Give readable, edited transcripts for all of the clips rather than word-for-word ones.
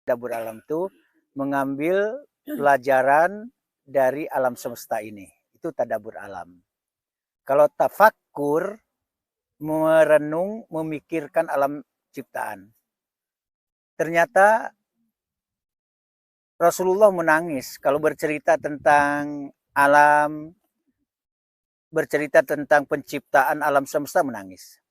Tadabbur alam itu mengambil pelajaran dari alam semesta ini. Itu tadabbur alam. Kalau tafakkur, merenung, memikirkan alam ciptaan. Ternyata Rasulullah menangis kalau bercerita tentang alam, bercerita tentang penciptaan alam semesta, menangis.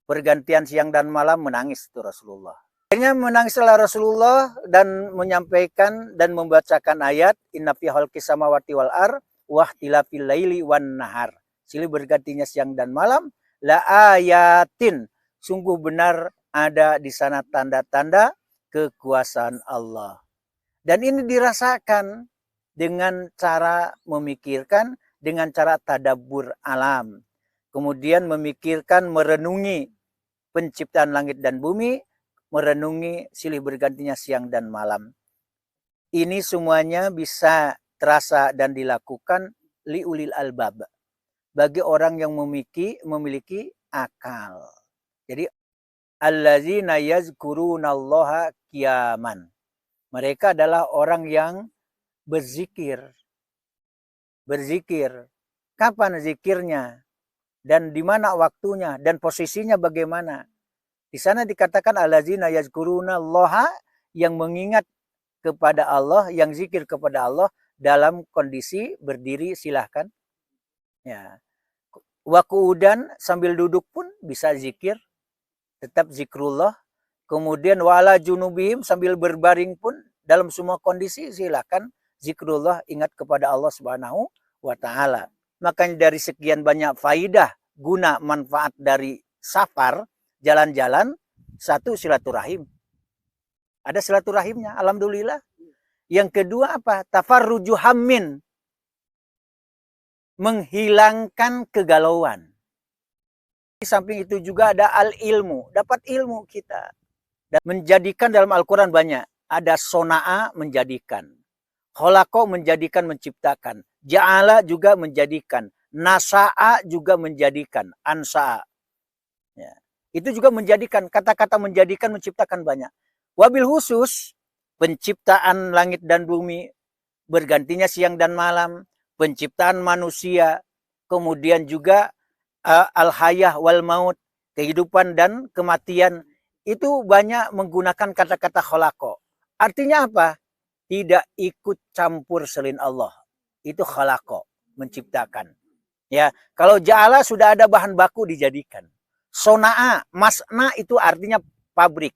Pergantian siang dan malam, menangis itu Rasulullah. Akhirnya menangislah Rasulullah dan menyampaikan dan membacakan ayat inna fi khalqis samawati wal ar wa ikhtilafil laili wan nahar. Silih bergantinya siang dan malam, la ayatin, sungguh benar ada di sana tanda-tanda kekuasaan Allah. Dan ini dirasakan dengan cara memikirkan, dengan cara tadabbur alam. Kemudian memikirkan, merenungi penciptaan langit dan bumi, merenungi silih bergantinya siang dan malam. Ini semuanya bisa terasa dan dilakukan liulil albab, bagi orang yang memiliki akal. Jadi allazina yazkurunallaha qiyaman. Mereka adalah orang yang berzikir. Berzikir. Kapan zikirnya? Dan di mana waktunya? Dan posisinya bagaimana? Di sana dikatakan allazina yazkurunallaha, yang mengingat kepada Allah, yang zikir kepada Allah dalam kondisi berdiri, silahkan. Ya. Wa qu'udan, sambil duduk pun bisa zikir, tetap zikrullah. Kemudian wala junubihim, sambil berbaring pun dalam semua kondisi silahkan zikrullah, ingat kepada Allah Subhanahu wa taala. Makanya dari sekian banyak faidah, guna, manfaat dari safar, jalan-jalan, satu silaturahim. Ada silaturahimnya, alhamdulillah. Yang kedua apa? Tafarruju hammin, menghilangkan kegalauan. Di samping itu juga ada al-ilmu, dapat ilmu kita. Dan menjadikan dalam Al-Quran banyak. Ada sona'a, menjadikan. Kholako, menjadikan, menciptakan. Ja'ala juga menjadikan. Nasa'a juga menjadikan. Ansa'a. Ya. Itu juga menjadikan, kata-kata menjadikan, menciptakan banyak. Wabil khusus, penciptaan langit dan bumi, bergantinya siang dan malam, penciptaan manusia, kemudian juga al-hayah wal maut, kehidupan dan kematian, itu banyak menggunakan kata-kata kholako. Artinya apa? Tidak ikut campur selain Allah. Itu kholako, menciptakan. Ya, kalau ja'ala sudah ada bahan baku dijadikan. Sona'a, masna itu artinya pabrik.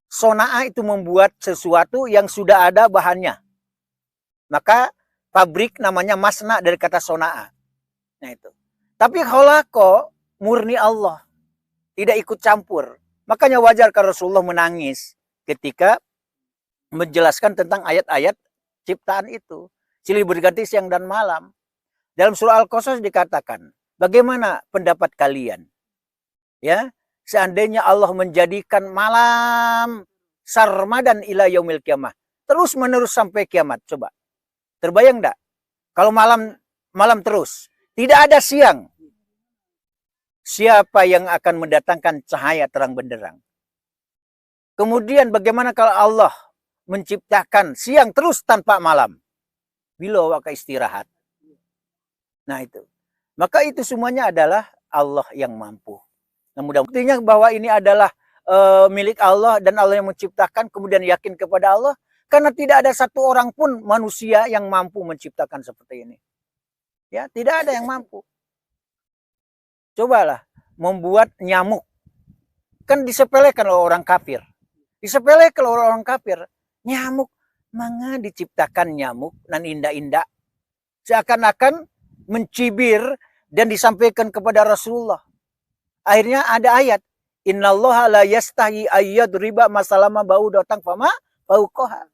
Sona'a itu membuat sesuatu yang sudah ada bahannya. Maka pabrik namanya masna dari kata sona'a. Nah itu. Tapi kholako murni Allah. Tidak ikut campur. Makanya wajar kalau Rasulullah menangis ketika menjelaskan tentang ayat-ayat ciptaan itu. Silih berganti siang dan malam. Dalam surah Al-Qasas dikatakan, bagaimana pendapat kalian? Ya, seandainya Allah menjadikan malam sarmadan ila yaumil kiamah, terus menerus sampai kiamat, coba terbayang enggak kalau malam terus, tidak ada siang, siapa yang akan mendatangkan cahaya terang benderang? Kemudian bagaimana kalau Allah menciptakan siang terus tanpa malam, bila waktu istirahat? Nah itu, maka itu semuanya adalah Allah yang mampu. Nah, mudah-mudahan bahwa ini adalah milik Allah dan Allah yang menciptakan, kemudian yakin kepada Allah, karena tidak ada satu orang pun manusia yang mampu menciptakan seperti ini. Ya, tidak ada yang mampu. Cobalah membuat nyamuk. Kan disepelekan oleh orang kafir. Disepelekan oleh orang kafir. Nyamuk, manga diciptakan nyamuk nan indah-indah. Seakan-akan mencibir dan disampaikan kepada Rasulullah. Akhirnya ada ayat, innallaha la yastahi ayyadriba masalama ba'udatan fama fauqaha.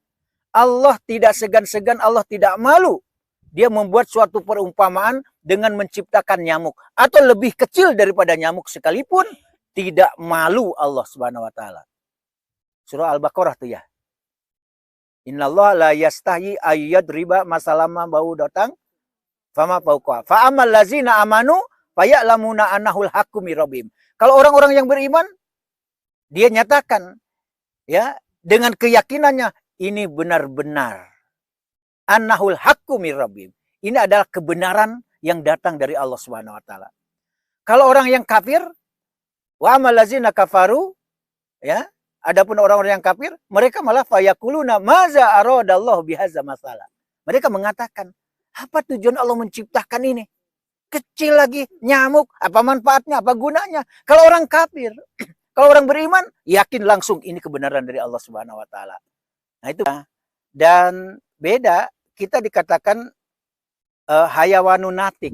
Allah tidak segan-segan, Allah tidak malu. Dia membuat suatu perumpamaan dengan menciptakan nyamuk atau lebih kecil daripada nyamuk sekalipun, tidak malu Allah Subhanahu wa taala. Surah Al-Baqarah tuh ya. Innallaha la yastahi ayyadriba masalama ba'udatan fama fauqaha. Fa amal ladzina amanu faya'lamuna annahul haqqu mir rabbihim. Kalau orang-orang yang beriman, dia nyatakan, ya, dengan keyakinannya ini benar-benar annahul haqqu mir rabbihim. Ini adalah kebenaran yang datang dari Allah Subhanahu wa taala. Kalau orang yang kafir, wa amal ladzina kafaru, ya, adapun orang-orang yang kafir, mereka malah fayaquluna maza aradallahu bihadza masalah. Mereka mengatakan, apa tujuan Allah menciptakan ini? Kecil lagi, nyamuk, apa manfaatnya, apa gunanya? Kalau orang kafir, kalau orang beriman, yakin langsung ini kebenaran dari Allah Subhanahu wa taala. Nah, itu. Dan beda, kita dikatakan hayawanun natik.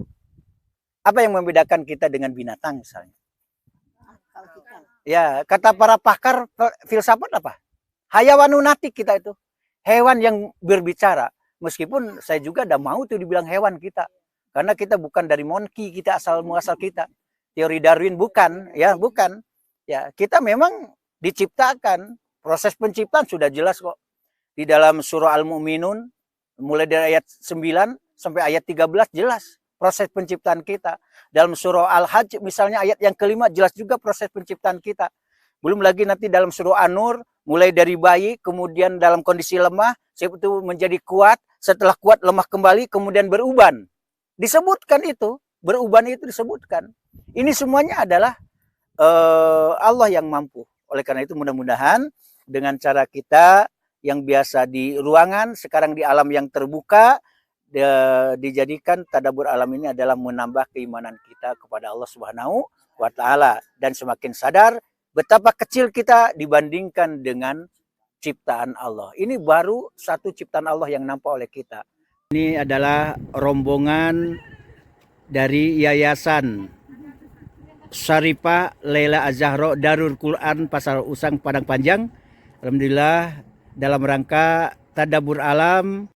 Apa yang membedakan kita dengan binatang misalnya? Ya, kata para pakar filsafat apa? Hayawanun natik kita itu. Hewan yang berbicara. Meskipun saya juga tidak mau tuh dibilang hewan kita. Karena kita bukan dari monkey, kita asal muasal kita. Teori Darwin bukan, ya bukan. Ya, kita memang diciptakan. Proses penciptaan sudah jelas kok. Di dalam surah Al-Mu'minun, mulai dari ayat 9 sampai ayat 13 jelas proses penciptaan kita. Dalam surah Al-Hajj misalnya ayat yang kelima jelas juga proses penciptaan kita. Belum lagi nanti dalam surah An-Nur, mulai dari bayi, kemudian dalam kondisi lemah, itu menjadi kuat, setelah kuat lemah kembali, kemudian beruban. Disebutkan itu, beruban itu disebutkan. Ini semuanya adalah Allah yang mampu. Oleh karena itu mudah-mudahan dengan cara kita yang biasa di ruangan, sekarang di alam yang terbuka, dijadikan tadabbur alam ini adalah menambah keimanan kita kepada Allah Subhanahu wa taala dan semakin sadar betapa kecil kita dibandingkan dengan ciptaan Allah. Ini baru satu ciptaan Allah yang nampak oleh kita. Ini adalah rombongan dari Yayasan Syarifah Laila Az-Zahra Darul Quran Pasar Usang Padang Panjang. Alhamdulillah dalam rangka tadabbur alam